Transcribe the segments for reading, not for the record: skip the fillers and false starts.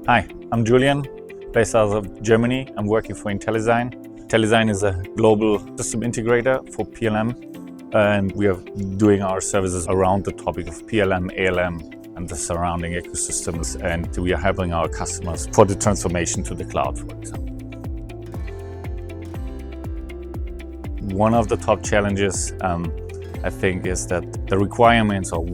Hi, I'm Julian, based out of Germany. I'm working for Intelizign. Intelizign is a global system integrator for PLM, and we are doing our services around the topic of PLM, ALM, and the surrounding ecosystems, and we are helping our customers for the transformation to the cloud, for example. One of the top challenges, I think, is that the requirements or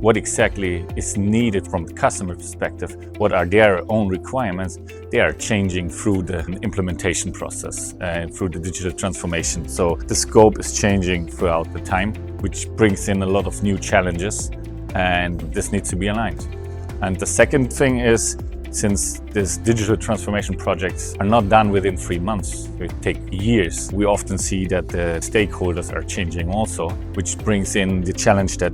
what exactly is needed from the customer perspective, what are their own requirements, they are changing through the implementation process and through the digital transformation. So the scope is changing throughout the time, which brings in a lot of new challenges, and this needs to be aligned. And the second thing is, since these digital transformation projects are not done within 3 months, they take years, we often see that the stakeholders are changing also, which brings in the challenge that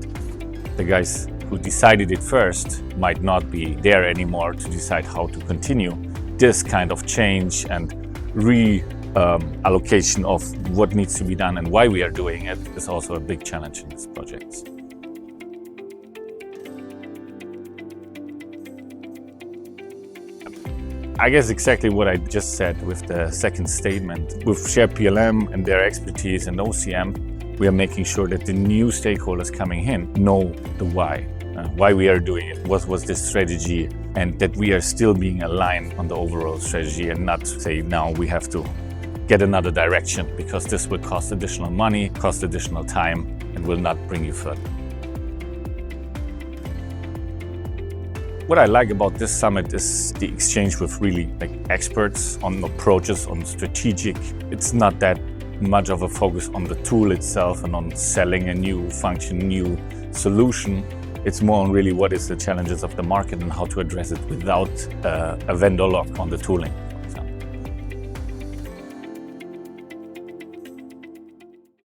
the guys who decided it first might not be there anymore to decide how to continue. This kind of change and reallocation of what needs to be done and why we are doing it is also a big challenge in these projects. I guess exactly what I just said with the second statement. With Shared PLM and their expertise and OCM, we are making sure that the new stakeholders coming in know the why we are doing it, what was this strategy, and that we are still being aligned on the overall strategy and not say now we have to get another direction because this will cost additional money, cost additional time, and will not bring you further. What I like about this summit is the exchange with really experts on approaches, on strategic. It's not that much of a focus on the tool itself and on selling a new function, new solution. It's more on really what is the challenges of the market and how to address it without a vendor lock on the tooling.